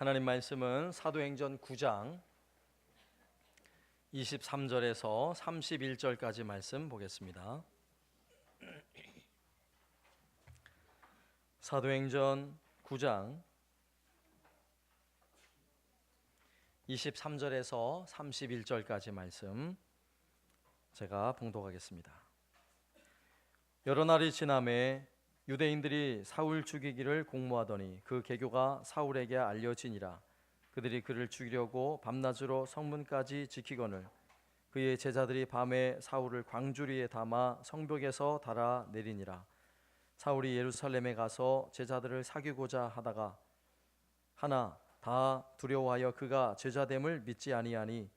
하나님 말씀은 사도행전 9장 23절에서 31절까지 말씀 보겠습니다. 사도행전 9장 23절에서 31절까지 말씀 제가 봉독하겠습니다. 여러 날이 지나매 유대인들이 사울 죽이기를 공모하더니 그 계교가 사울에게 알려지니라. 그들이 그를 죽이려고 밤낮으로 성문까지 지키거늘 그의 제자들이 밤에 사울을 광주리에 담아 성벽에서 달아 내리니라. 사울이 예루살렘에 가서 제자들을 사귀고자 하다가 하나 다 두려워하여 그가 제자됨을 믿지 아니하니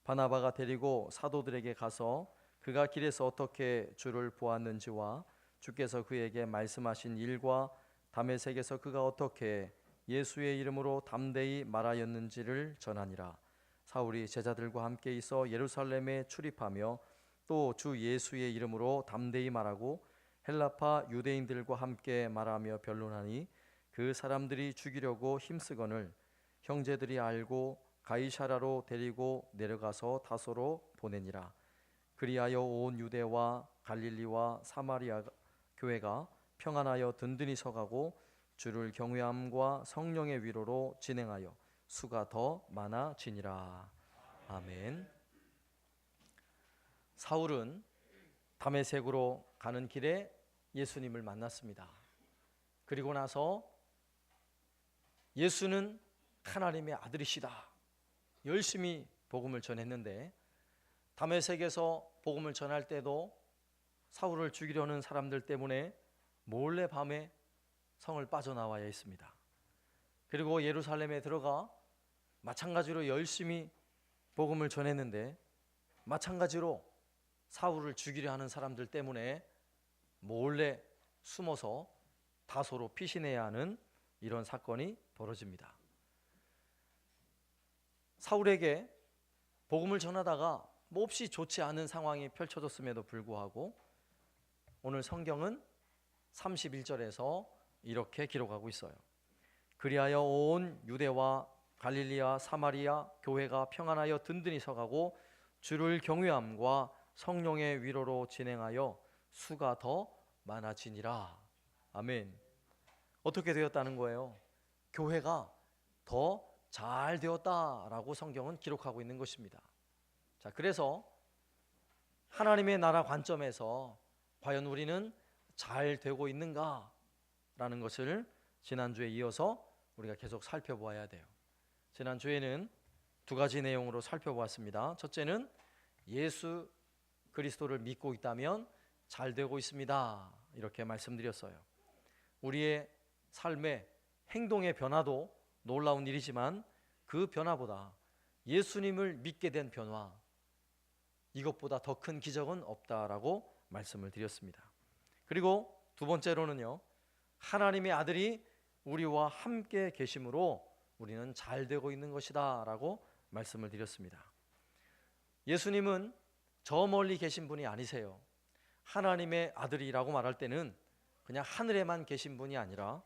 바나바가 데리고 사도들에게 가서 그가 길에서 어떻게 주를 보았는지와 주께서 그에게 말씀하신 일과 다메섹에서 그가 어떻게 예수의 이름으로 담대히 말하였는지를 전하니라. 사울이 제자들과 함께 있어 예루살렘에 출입하며 또 주 예수의 이름으로 담대히 말하고 헬라파 유대인들과 함께 말하며 변론하니 그 사람들이 죽이려고 힘쓰거늘 형제들이 알고 가이사라로 데리고 내려가서 다소로 보내니라. 그리하여 온 유대와 갈릴리와 사마리아 교회가 평안하여 든든히 서가고 주를 경외함과 성령의 위로로 진행하여 수가 더 많아지니라. 아멘. 사울은 다메섹으로 가는 길에 예수님을 만났습니다. 그리고 나서 예수는 하나님의 아들이시다 열심히 복음을 전했는데 다메섹에서 복음을 전할 때도 사울을 죽이려는 사람들 때문에 몰래 밤에 성을 빠져나와야 했습니다. 그리고 예루살렘에 들어가 마찬가지로 열심히 복음을 전했는데 마찬가지로 사울을 죽이려 하는 사람들 때문에 몰래 숨어서 다소로 피신해야 하는 이런 사건이 벌어집니다. 사울에게 복음을 전하다가 몹시 좋지 않은 상황이 펼쳐졌음에도 불구하고 오늘 성경은 31절에서 이렇게 기록하고 있어요. 그리하여 온 유대와 갈릴리와 사마리아 교회가 평안하여 든든히 서가고 주를 경외함과 성령의 위로로 진행하여 수가 더 많아지니라. 아멘. 어떻게 되었다는 거예요? 교회가 더 잘 되었다라고 성경은 기록하고 있는 것입니다. 자, 그래서 하나님의 나라 관점에서 과연 우리는 잘 되고 있는가? 라는 것을 지난주에 이어서 우리가 계속 살펴보아야 돼요. 지난주에는 두 가지 내용으로 살펴보았습니다. 첫째는 예수 그리스도를 믿고 있다면 잘 되고 있습니다. 이렇게 말씀드렸어요. 우리의 삶의 행동의 변화도 놀라운 일이지만 그 변화보다 예수님을 믿게 된 변화, 이것보다 더 큰 기적은 없다라고 말씀을 드렸습니다. 그리고 두 번째로는요, 하나님의 아들이 우리와 함께 계심으로 우리는 잘 되고 있는 것이다 라고 말씀을 드렸습니다. 예수님은 저 멀리 계신 분이 아니세요. 하나님의 아들이라고 말할 때는 그냥 하늘에만 계신 분이 아니라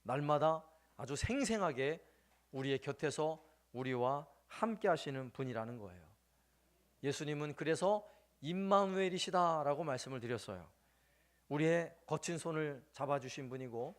날마다 아주 생생하게 우리의 곁에서 우리와 함께 하시는 분이라는 거예요. 예수님은 그래서 임마누엘이시다 라고 말씀을 드렸어요. 우리의 거친 손을 잡아주신 분이고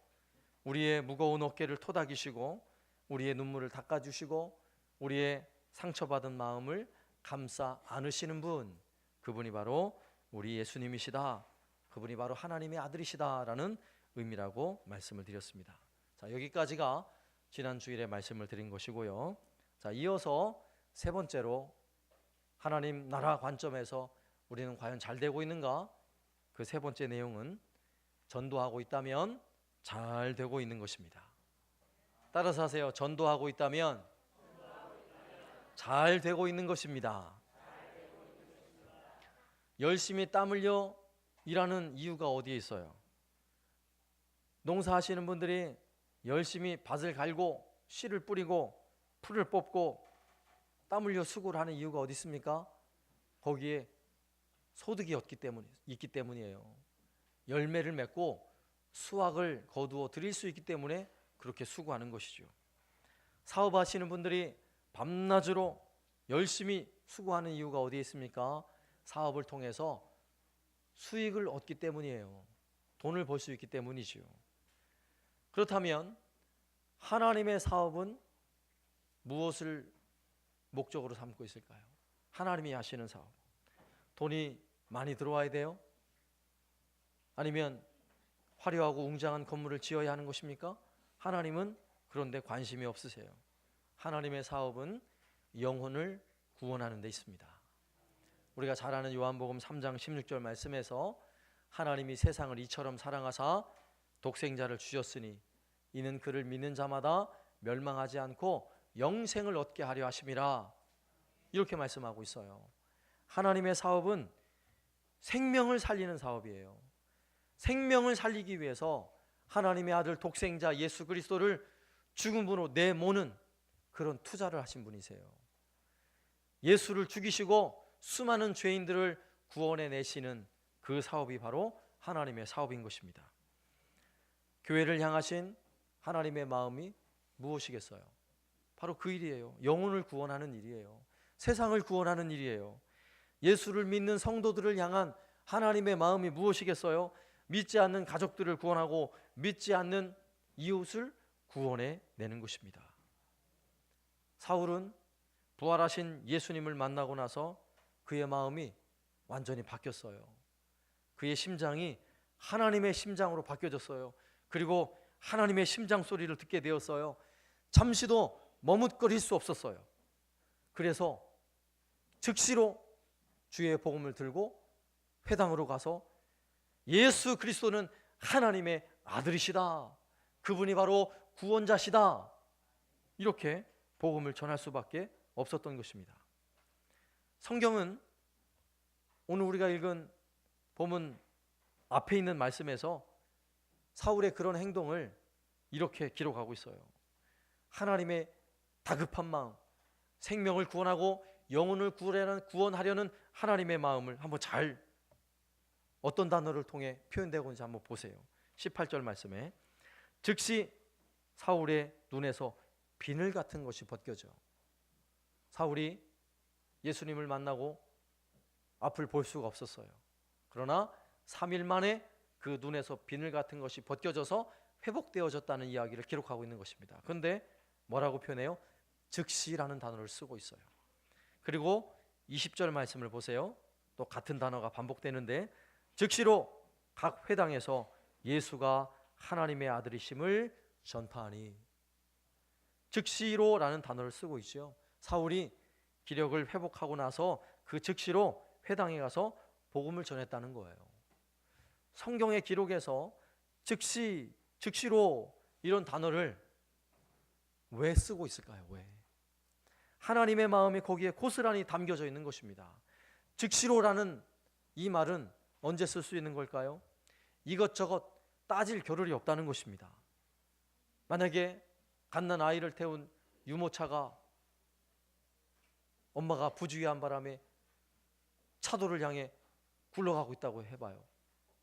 우리의 무거운 어깨를 토닥이시고 우리의 눈물을 닦아주시고 우리의 상처받은 마음을 감싸 안으시는 분, 그분이 바로 우리 예수님이시다. 그분이 바로 하나님의 아들이시다 라는 의미라고 말씀을 드렸습니다. 자, 여기까지가 지난 주일에 말씀을 드린 것이고요. 자, 이어서 세 번째로 하나님 나라 관점에서 우리는 과연 잘 되고 있는가? 그 세 번째 내용은 전도하고 있다면 잘 되고 있는 것입니다. 따라서 하세요. 전도하고 있다면 잘 되고 있는 것입니다. 열심히 땀 흘려 일하는 이유가 어디에 있어요? 농사하시는 분들이 열심히 밭을 갈고 씨를 뿌리고 풀을 뽑고 땀 흘려 수고를 하는 이유가 어디 있습니까? 거기에 소득이 있기 때문이에요. 열매를 맺고 수확을 거두어 드릴 수 있기 때문에 그렇게 수고하는 것이죠. 사업하시는 분들이 밤낮으로 열심히 수고하는 이유가 어디에 있습니까? 사업을 통해서 수익을 얻기 때문이에요. 돈을 벌 수 있기 때문이지요. 그렇다면 하나님의 사업은 무엇을 목적으로 삼고 있을까요? 하나님이 하시는 사업, 돈이 많이 들어와야 돼요? 아니면 화려하고 웅장한 건물을 지어야 하는 것입니까? 하나님은 그런데 관심이 없으세요. 하나님의 사업은 영혼을 구원하는 데 있습니다. 우리가 잘 아는 요한복음 3장 16절 말씀에서 하나님이 세상을 이처럼 사랑하사 독생자를 주셨으니 이는 그를 믿는 자마다 멸망하지 않고 영생을 얻게 하려 하심이라, 이렇게 말씀하고 있어요. 하나님의 사업은 생명을 살리는 사업이에요. 생명을 살리기 위해서 하나님의 아들 독생자 예수 그리스도를 죽음으로 내모는 그런 투자를 하신 분이세요. 예수를 죽이시고 수많은 죄인들을 구원해 내시는 그 사업이 바로 하나님의 사업인 것입니다. 교회를 향하신 하나님의 마음이 무엇이겠어요? 바로 그 일이에요. 영혼을 구원하는 일이에요. 세상을 구원하는 일이에요. 예수를 믿는 성도들을 향한 하나님의 마음이 무엇이겠어요? 믿지 않는 가족들을 구원하고 믿지 않는 이웃을 구원해 내는 것입니다. 사울은 부활하신 예수님을 만나고 나서 그의 마음이 완전히 바뀌었어요. 그의 심장이 하나님의 심장으로 바뀌어졌어요. 그리고 하나님의 심장 소리를 듣게 되었어요. 잠시도 머뭇거릴 수 없었어요. 그래서 즉시로 주의 복음을 들고 회당으로 가서 예수 그리스도는 하나님의 아들이시다, 그분이 바로 구원자시다, 이렇게 복음을 전할 수밖에 없었던 것입니다. 성경은 오늘 우리가 읽은 본문 앞에 있는 말씀에서 사울의 그런 행동을 이렇게 기록하고 있어요. 하나님의 다급한 마음, 생명을 구원하고 영혼을 구원하려는 하나님의 마음을 한번 잘 어떤 단어를 통해 표현되고 있는지 한번 보세요. 18절 말씀에 즉시 사울의 눈에서 비늘 같은 것이 벗겨져. 사울이 예수님을 만나고 앞을 볼 수가 없었어요. 그러나 3일 만에 그 눈에서 비늘 같은 것이 벗겨져서 회복되어졌다는 이야기를 기록하고 있는 것입니다. 그런데 뭐라고 표현해요? 즉시라는 단어를 쓰고 있어요. 그리고 20절 말씀을 보세요. 또 같은 단어가 반복되는데 즉시로 각 회당에서 예수가 하나님의 아들이심을 전파하니, 즉시로라는 단어를 쓰고 있죠. 사울이 기력을 회복하고 나서 그 즉시로 회당에 가서 복음을 전했다는 거예요. 성경의 기록에서 즉시, 즉시로 이런 단어를 왜 쓰고 있을까요? 왜? 하나님의 마음이 거기에 고스란히 담겨져 있는 것입니다. 즉시로라는 이 말은 언제 쓸 수 있는 걸까요? 이것저것 따질 겨를이 없다는 것입니다. 만약에 갓난 아이를 태운 유모차가 엄마가 부주의한 바람에 차도를 향해 굴러가고 있다고 해봐요.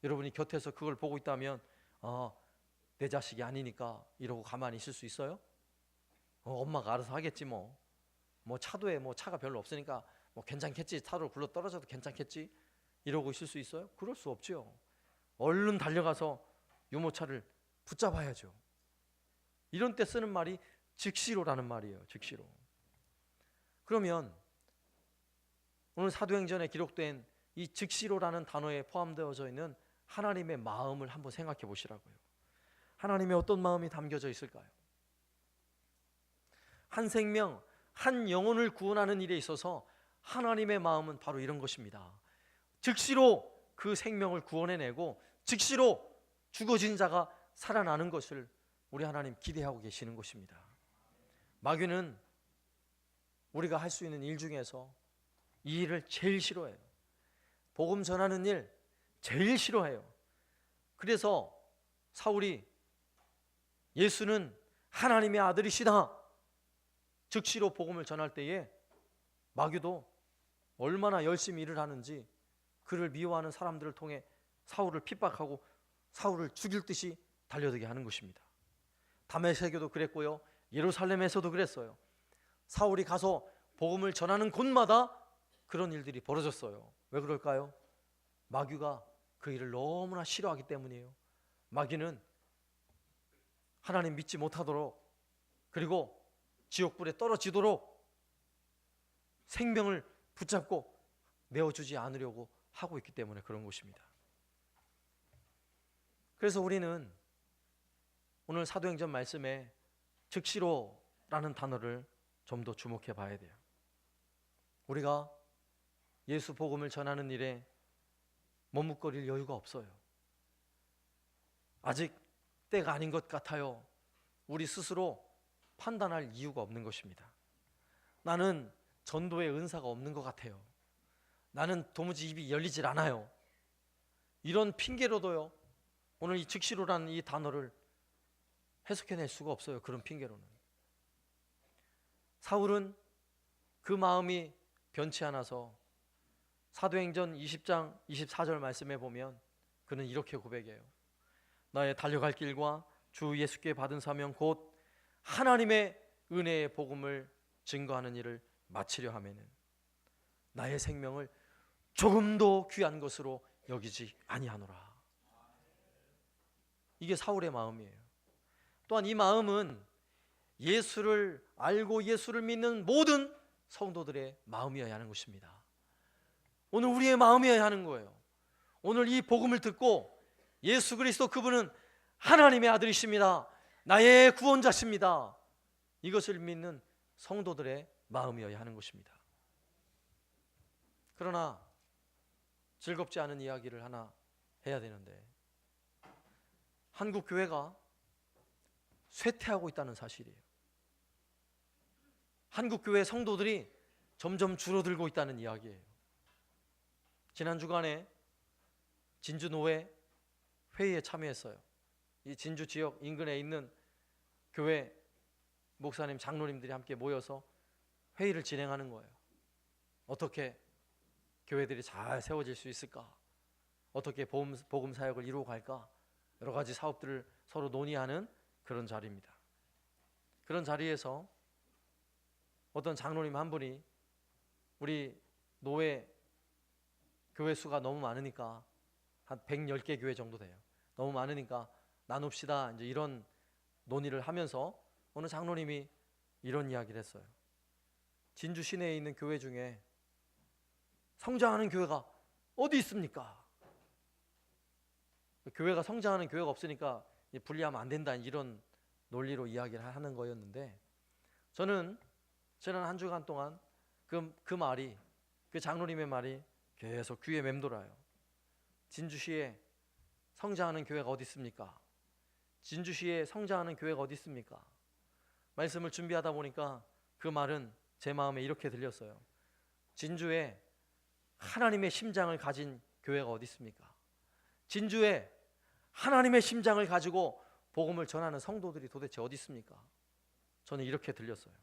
여러분이 곁에서 그걸 보고 있다면 내 자식이 아니니까 이러고 가만히 있을 수 있어요? 엄마가 알아서 하겠지 뭐 차도에 차가 별로 없으니까 괜찮겠지, 차도로 굴러 떨어져도 괜찮겠지, 이러고 있을 수 있어요? 그럴 수 없죠. 얼른 달려가서 유모차를 붙잡아야죠. 이런 때 쓰는 말이 즉시로라는 말이에요. 즉시로. 그러면 오늘 사도행전에 기록된 이 즉시로라는 단어에 포함되어져 있는 하나님의 마음을 한번 생각해 보시라고요. 하나님의 어떤 마음이 담겨져 있을까요? 한 생명, 한 영혼을 구원하는 일에 있어서 하나님의 마음은 바로 이런 것입니다. 즉시로 그 생명을 구원해내고 즉시로 죽어진 자가 살아나는 것을 우리 하나님 기대하고 계시는 것입니다. 마귀는 우리가 할 수 있는 일 중에서 이 일을 제일 싫어해요. 복음 전하는 일 제일 싫어해요. 그래서 사울이 예수는 하나님의 아들이시다 즉시로 복음을 전할 때에 마귀도 얼마나 열심히 일을 하는지 그를 미워하는 사람들을 통해 사울을 핍박하고 사울을 죽일 듯이 달려들게 하는 것입니다. 다메섹에도 그랬고요, 예루살렘에서도 그랬어요. 사울이 가서 복음을 전하는 곳마다 그런 일들이 벌어졌어요. 왜 그럴까요? 마귀가 그 일을 너무나 싫어하기 때문이에요. 마귀는 하나님 믿지 못하도록, 그리고 지옥불에 떨어지도록 생명을 붙잡고 내어주지 않으려고 하고 있기 때문에 그런 것입니다. 그래서 우리는 오늘 사도행전 말씀에 즉시로라는 단어를 좀 더 주목해 봐야 돼요. 우리가 예수 복음을 전하는 일에 머뭇거릴 여유가 없어요. 아직 때가 아닌 것 같아요. 우리 스스로 판단할 이유가 없는 것입니다. 나는 전도의 은사가 없는 것 같아요. 나는 도무지 입이 열리질 않아요. 이런 핑계로도요, 오늘 이 즉시로라는 이 단어를 해석해낼 수가 없어요. 그런 핑계로는. 사울은 그 마음이 변치 않아서 사도행전 20장 24절 말씀에 보면 그는 이렇게 고백해요. 나의 달려갈 길과 주 예수께 받은 사명 곧 하나님의 은혜의 복음을 증거하는 일을 마치려 하면은 나의 생명을 조금도 귀한 것으로 여기지 아니하노라. 이게 사울의 마음이에요. 또한 이 마음은 예수를 알고 예수를 믿는 모든 성도들의 마음이어야 하는 것입니다. 오늘 우리의 마음이어야 하는 거예요. 오늘 이 복음을 듣고 예수 그리스도 그분은 하나님의 아들이십니다. 나의 구원자십니다. 이것을 믿는 성도들의 마음이어야 하는 것입니다. 그러나 즐겁지 않은 이야기를 하나 해야 되는데, 한국 교회가 쇠퇴하고 있다는 사실이에요. 한국 교회 성도들이 점점 줄어들고 있다는 이야기예요. 지난 주간에 진주 노회 회의에 참여했어요. 이 진주 지역 인근에 있는 교회 목사님, 장로님들이 함께 모여서 회의를 진행하는 거예요. 어떻게 교회들이 잘 세워질 수 있을까? 어떻게 복음 사역을 이루어 갈까? 여러 가지 사업들을 서로 논의하는 그런 자리입니다. 그런 자리에서 어떤 장로님 한 분이 우리 노회 교회 수가 너무 많으니까 한 110개 교회 정도 돼요. 너무 많으니까 나눕시다. 이제 이런 논의를 하면서 어느 장로님이 이런 이야기를 했어요. 진주 시내에 있는 교회 중에 성장하는 교회가 어디 있습니까? 교회가 성장하는 교회가 없으니까 분리하면 안 된다, 이런 논리로 이야기를 하는 거였는데, 저는 지난 한 주간 동안 그 말이, 그 장로님의 말이 계속 귀에 맴돌아요. 진주시에 성장하는 교회가 어디 있습니까? 진주시에 성장하는 교회가 어디 있습니까? 말씀을 준비하다 보니까 그 말은 제 마음에 이렇게 들렸어요. 진주에 하나님의 심장을 가진 교회가 어디 있습니까? 진주에 하나님의 심장을 가지고 복음을 전하는 성도들이 도대체 어디 있습니까? 저는 이렇게 들렸어요.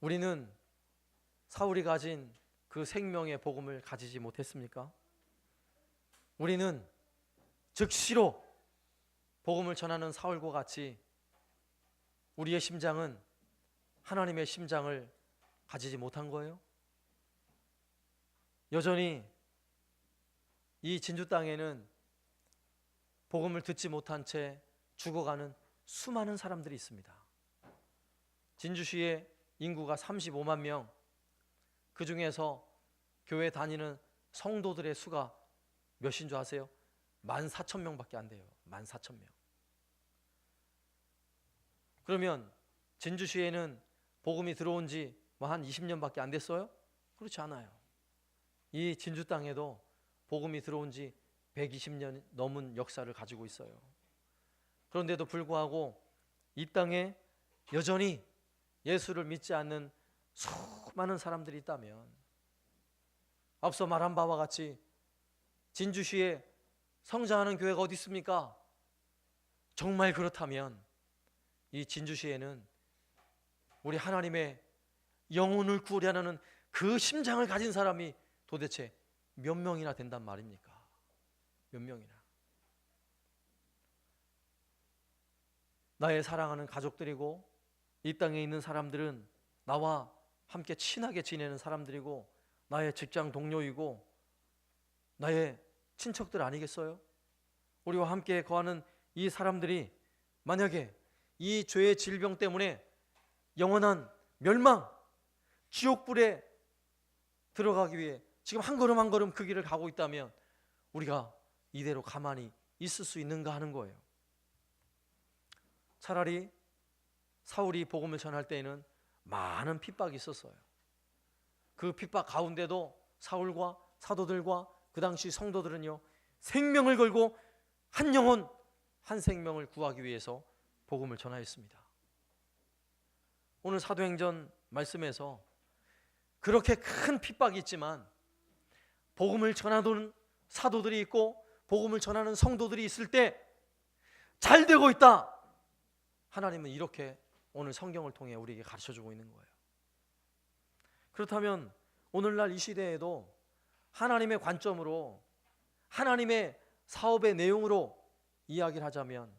우리는 사울이 가진 그 생명의 복음을 가지지 못했습니까? 우리는 즉시로 복음을 전하는 사울과 같이 우리의 심장은 하나님의 심장을 가지지 못한 거예요? 여전히 이 진주 땅에는 복음을 듣지 못한 채 죽어가는 수많은 사람들이 있습니다. 진주시의 인구가 35만 명, 그 중에서 교회 다니는 성도들의 수가 몇인 줄 아세요? 14,000명밖에 안 돼요. 14,000명. 그러면 진주시에는 복음이 들어온 지 한 20년밖에 안 됐어요? 그렇지 않아요. 이 진주 땅에도 복음이 들어온 지 120년 넘은 역사를 가지고 있어요. 그런데도 불구하고 이 땅에 여전히 예수를 믿지 않는 수많은 사람들이 있다면, 앞서 말한 바와 같이 진주시에 성장하는 교회가 어디 있습니까? 정말 그렇다면 이 진주시에는 우리 하나님의 영혼을 구원하는 그 심장을 가진 사람이 도대체 몇 명이나 된단 말입니까? 몇 명이나. 나의 사랑하는 가족들이고 이 땅에 있는 사람들은 나와 함께 친하게 지내는 사람들이고 나의 직장 동료이고 나의 친척들 아니겠어요? 우리와 함께 거하는 이 사람들이 만약에 이 죄의 질병 때문에 영원한 멸망, 지옥불에 들어가기 위해 지금 한 걸음 한 걸음 그 길을 가고 있다면 우리가 이대로 가만히 있을 수 있는가 하는 거예요. 차라리 사울이 복음을 전할 때에는 많은 핍박이 있었어요. 그 핍박 가운데도 사울과 사도들과 그 당시 성도들은요, 생명을 걸고 한 영혼 한 생명을 구하기 위해서 복음을 전하였습니다. 오늘 사도행전 말씀에서 그렇게 큰 핍박이 있지만 복음을 전하던 사도들이 있고 복음을 전하는 성도들이 있을 때 잘 되고 있다. 하나님은 이렇게 오늘 성경을 통해 우리에게 가르쳐주고 있는 거예요. 그렇다면 오늘날 이 시대에도 하나님의 관점으로 하나님의 사업의 내용으로 이야기를 하자면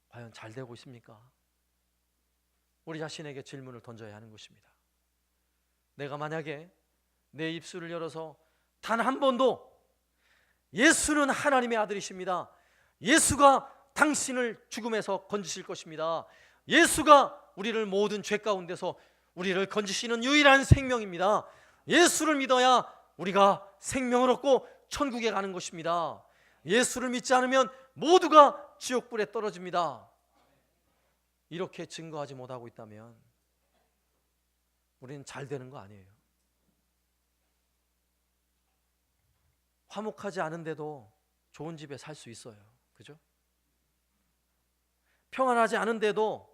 과연 잘 되고 있습니까? 우리 자신에게 질문을 던져야 하는 것입니다. 내가 만약에 내 입술을 열어서 단 한 번도 예수는 하나님의 아들이십니다, 예수가 당신을 죽음에서 건지실 것입니다, 예수가 우리를 모든 죄 가운데서 우리를 건지시는 유일한 생명입니다, 예수를 믿어야 우리가 생명을 얻고 천국에 가는 것입니다, 예수를 믿지 않으면 모두가 지옥불에 떨어집니다, 이렇게 증거하지 못하고 있다면 우리는 잘 되는 거 아니에요. 화목하지 않은데도 좋은 집에 살 수 있어요. 그죠? 평안하지 않은데도,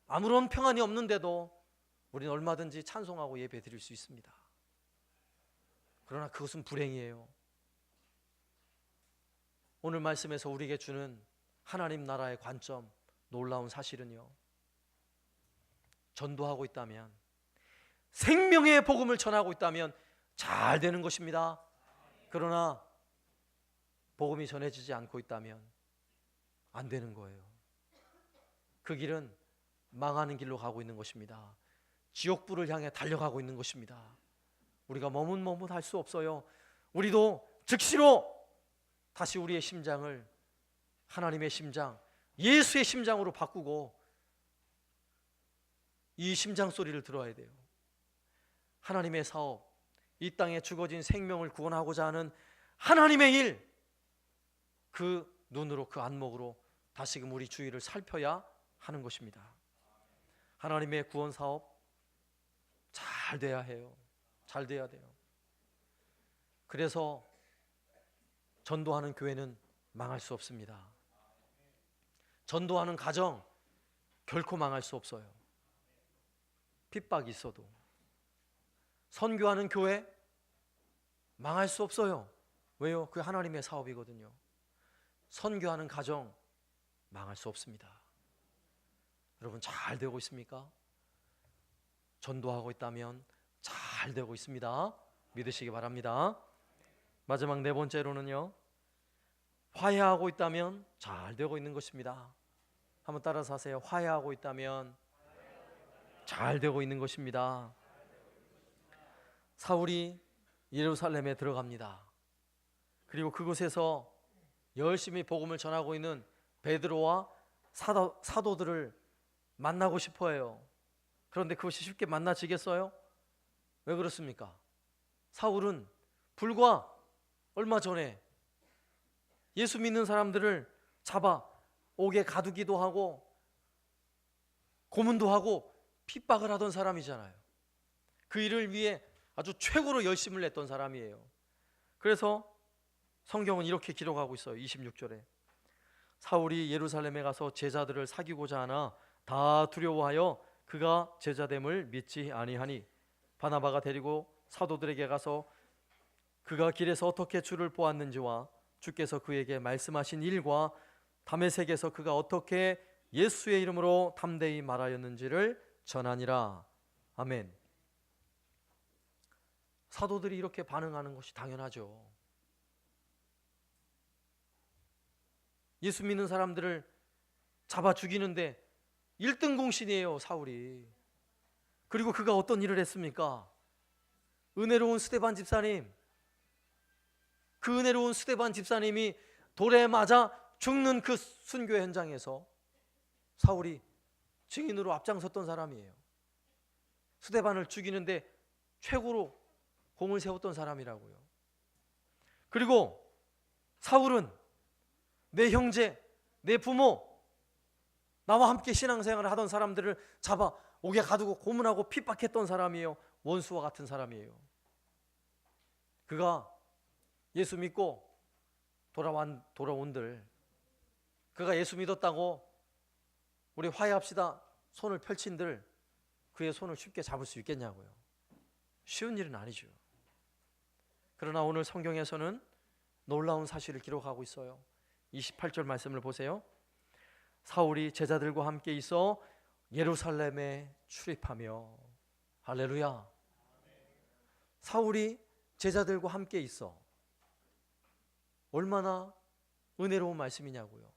아무런 평안이 없는데도 우리는 얼마든지 찬송하고 예배 드릴 수 있습니다. 그러나 그것은 불행이에요. 오늘 말씀에서 우리에게 주는 하나님 나라의 관점, 놀라운 사실은요, 전도하고 있다면, 생명의 복음을 전하고 있다면 잘 되는 것입니다. 그러나 복음이 전해지지 않고 있다면 안 되는 거예요. 그 길은 망하는 길로 가고 있는 것입니다. 지옥불을 향해 달려가고 있는 것입니다. 우리가 머뭇머뭇할 수 없어요. 우리도 즉시로 다시 우리의 심장을 하나님의 심장, 예수의 심장으로 바꾸고 이 심장 소리를 들어야 돼요. 하나님의 사업, 이 땅에 죽어진 생명을 구원하고자 하는 하나님의 일, 그 눈으로, 그 안목으로 다시금 우리 주위를 살펴야 하는 것입니다. 하나님의 구원 사업 잘 돼야 해요. 잘 돼야 돼요. 그래서 전도하는 교회는 망할 수 없습니다. 전도하는 가정 결코 망할 수 없어요. 핍박이 있어도. 선교하는 교회 망할 수 없어요. 왜요? 그게 하나님의 사업이거든요. 선교하는 가정 망할 수 없습니다. 여러분 잘 되고 있습니까? 전도하고 있다면 잘 되고 있습니다. 믿으시기 바랍니다. 마지막 네 번째로는요, 화해하고 있다면 잘 되고 있는 것입니다. 한번 따라서 하세요. 화해하고 있다면 잘 되고 있는 것입니다. 사울이 예루살렘에 들어갑니다. 그리고 그곳에서 열심히 복음을 전하고 있는 베드로와 사도들을 만나고 싶어 해요. 그런데 그것이 쉽게 만나지겠어요? 왜 그렇습니까? 사울은 불과 얼마 전에 예수 믿는 사람들을 잡아 옥에 가두기도 하고 고문도 하고 핍박을 하던 사람이잖아요. 그 일을 위해 아주 최고로 열심을 냈던 사람이에요. 그래서 성경은 이렇게 기록하고 있어요. 26절에 사울이 예루살렘에 가서 제자들을 사귀고자 하나 다 두려워하여 그가 제자됨을 믿지 아니하니 바나바가 데리고 사도들에게 가서 그가 길에서 어떻게 주를 보았는지와 주께서 그에게 말씀하신 일과 다메섹에서 그가 어떻게 예수의 이름으로 담대히 말하였는지를 전하니라. 아멘. 사도들이 이렇게 반응하는 것이 당연하죠. 예수 믿는 사람들을 잡아 죽이는데 1등 공신이에요, 사울이. 그리고 그가 어떤 일을 했습니까? 은혜로운 스데반 집사님, 그 은혜로운 스데반 집사님이 돌에 맞아 죽는 그 순교 현장에서 사울이 증인으로 앞장섰던 사람이에요. 스데반을 죽이는데 최고로 공을 세웠던 사람이라고요. 그리고 사울은 내 형제, 내 부모, 나와 함께 신앙생활을 하던 사람들을 잡아 옥에 가두고 고문하고 핍박했던 사람이에요. 원수와 같은 사람이에요. 그가 예수 믿고 돌아온들, 그가 예수 믿었다고 우리 화해합시다 손을 펼친들, 그의 손을 쉽게 잡을 수 있겠냐고요. 쉬운 일은 아니죠. 그러나 오늘 성경에서는 놀라운 사실을 기록하고 있어요. 28절 말씀을 보세요. 사울이 제자들과 함께 있어 예루살렘에 출입하며, 할렐루야. 사울이 제자들과 함께 있어. 얼마나 은혜로운 말씀이냐고요.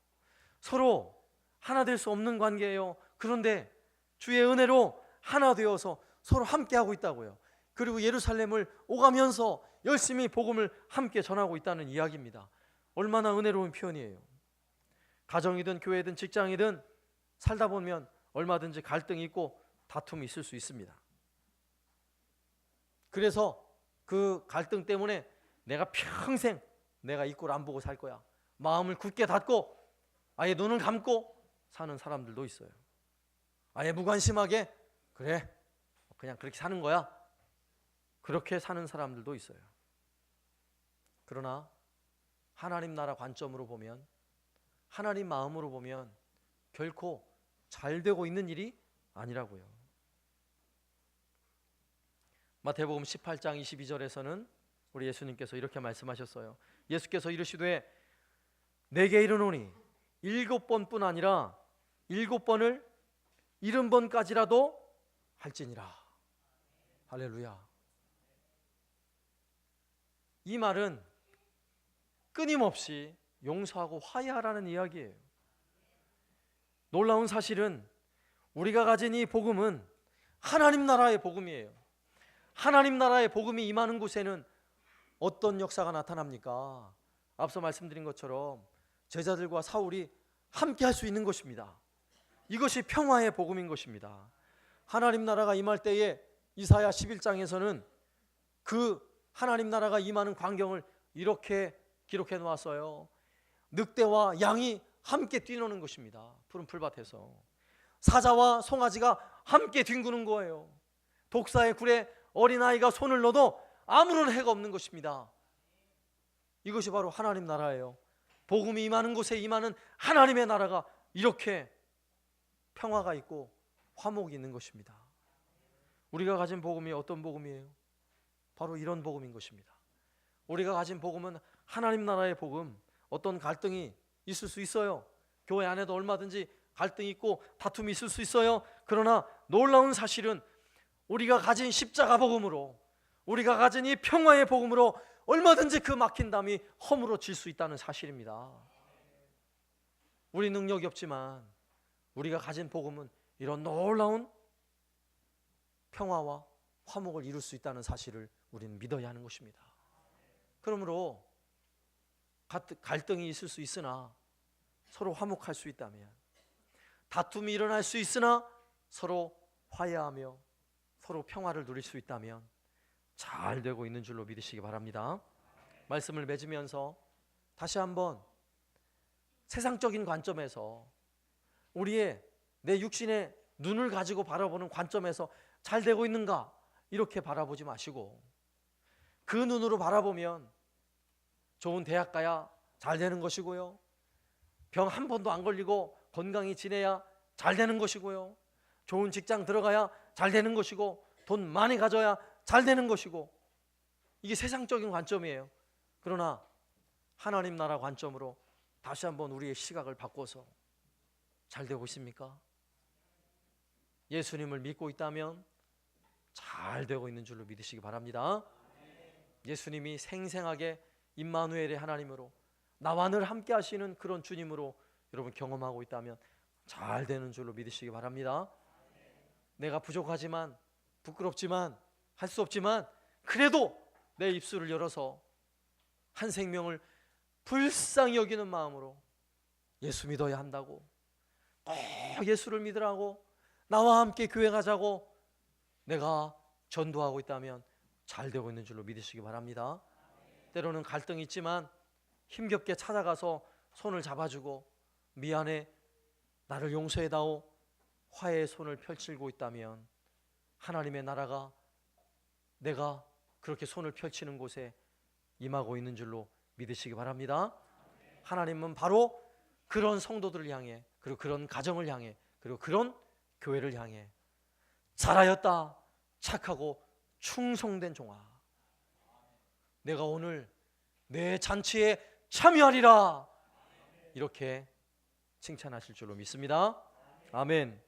서로 하나 될 수 없는 관계예요. 그런데 주의 은혜로 하나 되어서 서로 함께 하고 있다고요. 그리고 예루살렘을 오가면서 열심히 복음을 함께 전하고 있다는 이야기입니다. 얼마나 은혜로운 표현이에요. 가정이든 교회든 직장이든 살다 보면 얼마든지 갈등이 있고 다툼이 있을 수 있습니다. 그래서 그 갈등 때문에 내가 평생 내가 이 꼴 안 보고 살 거야, 마음을 굳게 닫고 아예 눈을 감고 사는 사람들도 있어요. 아예 무관심하게 그래 그냥 그렇게 사는 거야, 그렇게 사는 사람들도 있어요. 그러나 하나님 나라 관점으로 보면, 하나님 마음으로 보면 결코 잘 되고 있는 일이 아니라고요. 마태복음 18장 22절에서는 우리 예수님께서 이렇게 말씀하셨어요. 예수께서 이르시되 내게 이르노니 7번뿐 아니라 7번을 70번까지라도 할지니라. 할렐루야. 이 말은 끊임없이 용서하고 화해하라는 이야기예요. 놀라운 사실은 우리가 가진 이 복음은 하나님 나라의 복음이에요. 하나님 나라의 복음이 임하는 곳에는 어떤 역사가 나타납니까? 앞서 말씀드린 것처럼 제자들과 사울이 함께 할 수 있는 것입니다. 이것이 평화의 복음인 것입니다. 하나님 나라가 임할 때에 이사야 11장에서는 그 하나님 나라가 임하는 광경을 이렇게 기록해 놓았어요. 늑대와 양이 함께 뛰노는 것입니다. 푸른 풀밭에서 사자와 송아지가 함께 뒹구는 거예요. 독사의 굴에 어린아이가 손을 넣어도 아무런 해가 없는 것입니다. 이것이 바로 하나님 나라예요. 복음이 임하는 곳에 임하는 하나님의 나라가 이렇게 평화가 있고 화목이 있는 것입니다. 우리가 가진 복음이 어떤 복음이에요? 바로 이런 복음인 것입니다. 우리가 가진 복음은 하나님 나라의 복음. 어떤 갈등이 있을 수 있어요. 교회 안에도 얼마든지 갈등이 있고 다툼이 있을 수 있어요. 그러나 놀라운 사실은 우리가 가진 십자가 복음으로, 우리가 가진 이 평화의 복음으로 얼마든지 그 막힌 담이 허물어질 수 있다는 사실입니다. 우리 능력이 없지만 우리가 가진 복음은 이런 놀라운 평화와 화목을 이룰 수 있다는 사실을 우리는 믿어야 하는 것입니다. 그러므로 갈등이 있을 수 있으나 서로 화목할 수 있다면, 다툼이 일어날 수 있으나 서로 화해하며 서로 평화를 누릴 수 있다면 잘 되고 있는 줄로 믿으시기 바랍니다. 말씀을 맺으면서 다시 한번 세상적인 관점에서, 우리의 내 육신의 눈을 가지고 바라보는 관점에서 잘 되고 있는가 이렇게 바라보지 마시고, 그 눈으로 바라보면 좋은 대학 가야 잘 되는 것이고요, 병 한 번도 안 걸리고 건강히 지내야 잘 되는 것이고요, 좋은 직장 들어가야 잘 되는 것이고, 돈 많이 가져야 잘 되는 것이고, 이게 세상적인 관점이에요. 그러나 하나님 나라 관점으로 다시 한번 우리의 시각을 바꿔서 잘 되고 있습니까? 예수님을 믿고 있다면 잘 되고 있는 줄로 믿으시기 바랍니다. 예수님이 생생하게 임마누엘의 하나님으로 나와 늘 함께 하시는 그런 주님으로 여러분 경험하고 있다면 잘 되는 줄로 믿으시기 바랍니다. 내가 부족하지만, 부끄럽지만, 할 수 없지만 그래도 내 입술을 열어서 한 생명을 불쌍히 여기는 마음으로 예수 믿어야 한다고, 꼭 예수를 믿으라고, 나와 함께 교회 가자고 내가 전도하고 있다면 잘 되고 있는 줄로 믿으시기 바랍니다. 때로는 갈등이 있지만 힘겹게 찾아가서 손을 잡아주고, 미안해, 나를 용서해다오, 화해의 손을 펼치고 있다면 하나님의 나라가 내가 그렇게 손을 펼치는 곳에 임하고 있는 줄로 믿으시기 바랍니다. 하나님은 바로 그런 성도들을 향해, 그리고 그런 가정을 향해, 그리고 그런 교회를 향해 잘하였다, 착하고 충성된 종아, 내가 오늘 내 잔치에 참여하리라, 이렇게 칭찬하실 줄로 믿습니다. 아멘.